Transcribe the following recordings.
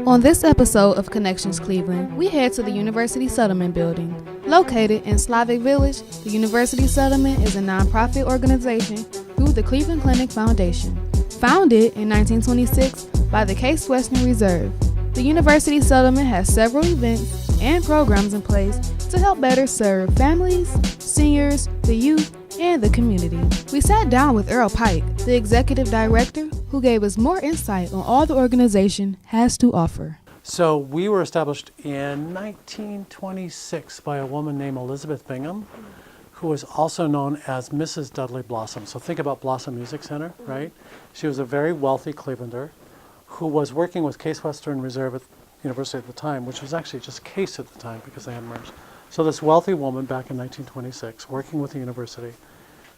On this episode of Connections Cleveland, we head to the University Settlement Building. Located in Slavic Village, the University Settlement is a nonprofit organization through the Cleveland Clinic Foundation. Founded in 1926 by the Case Western Reserve, the University Settlement has several events and programs in place to help better serve families, seniors, the youth, and the community. We sat down with Earl Pike, the executive director, who gave us more insight on all the organization has to offer. So we were established in 1926 by a woman named Elizabeth Bingham, who was also known as Mrs. Dudley Blossom. So think about Blossom Music Center, right? She was a very wealthy Clevelander who was working with Case Western Reserve at the University at the time, which was actually just Case at the time because they had merged. So this wealthy woman back in 1926, working with the university,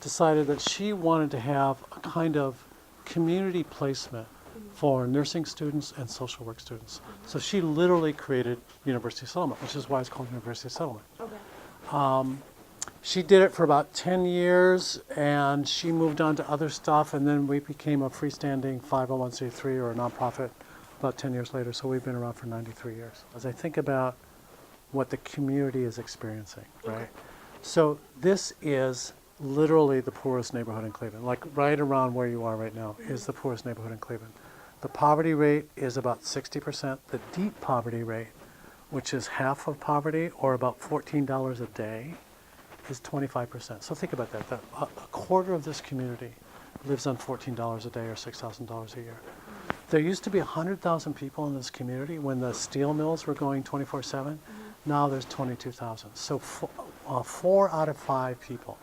decided that she wanted to have a kind of community placement for nursing students and social work students. So she literally created University Settlement, which is why it's called University Settlement. Okay. She did it for about 10 years, and she moved on to other stuff, and then we became a freestanding 501c3 or a nonprofit about 10 years later, so we've been around for 93 years. As I think about what the community is experiencing, right? Okay. So this is literally the poorest neighborhood in Cleveland. Like right around where you are right now is the poorest neighborhood in Cleveland. The poverty rate is about 60%. The deep poverty rate, which is half of poverty or about $14 a day, is 25%. So think about that. A quarter of this community lives on $14 a day or $6,000 a year. There used to be 100,000 people in this community when the steel mills were going 24/7. Now there's 22,000. So 4 out of 5 people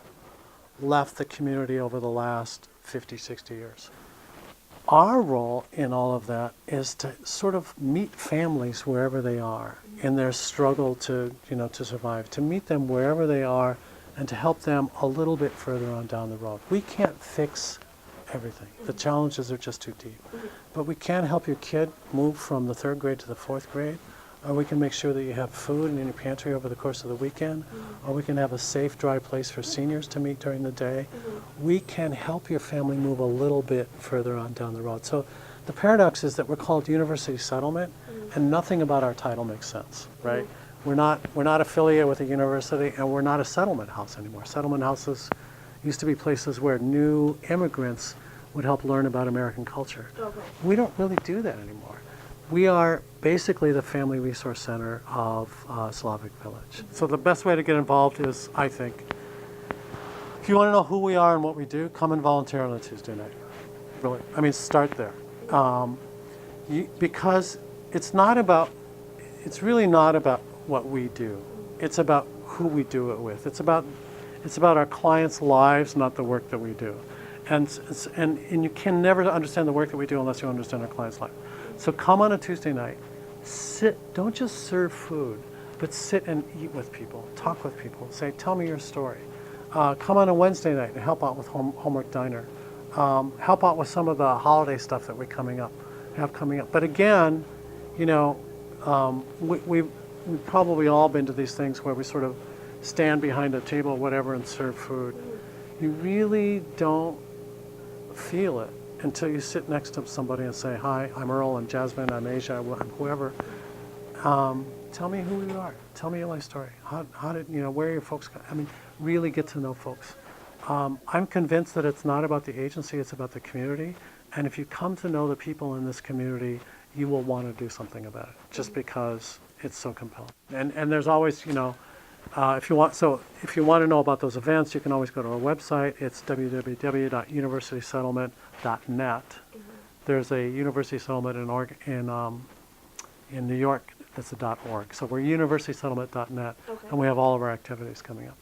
left the community over the last 50, 60 years. Our role in all of that is to sort of meet families wherever they are in their struggle to survive, to meet them wherever they are and to help them a little bit further on down the road. We can't fix everything. The challenges are just too deep. But we can help your kid move from the 3rd grade to the 4th grade, or we can make sure that you have food in your pantry over the course of the weekend, or we can have a safe, dry place for seniors to meet during the day. We can help your family move a little bit further on down the road. So the paradox is that we're called University Settlement, and nothing about our title makes sense, right? We're not affiliated with a university, and we're not a settlement house anymore. Settlement houses used to be places where new immigrants would help learn about American culture. Okay. We don't really do that anymore. We are basically the family resource center of Slavic Village. So the best way to get involved is, I think, if you want to know who we are and what we do, come and volunteer on a Tuesday night. Really, I mean, start there. Because it's really not about what we do. It's about who we do it with. It's about our clients' lives, not the work that we do. And you can never understand the work that we do unless you understand our clients' life. So come on a Tuesday night, sit, don't just serve food, but sit and eat with people, talk with people, say, tell me your story. Come on a Wednesday night and help out with Homework Diner. Help out with some of the holiday stuff that we're coming up. But again, we've probably all been to these things where we sort of stand behind a table or whatever and serve food. You really don't feel it until you sit next to somebody and say, hi, I'm Earl, I'm Jasmine, I'm Asia, I'm whoever. Tell me who you are. Tell me your life story. How did, where are your folks? I mean, really get to know folks. I'm convinced that it's not about the agency, it's about the community. And if you come to know the people in this community, you will want to do something about it, just because it's so compelling. And there's always, if you want to know about those events, you can always go to our website. It's www.universitysettlement.net. There's a University Settlement in New York that's a .org. So we're universitysettlement.net, okay. And we have all of our activities coming up.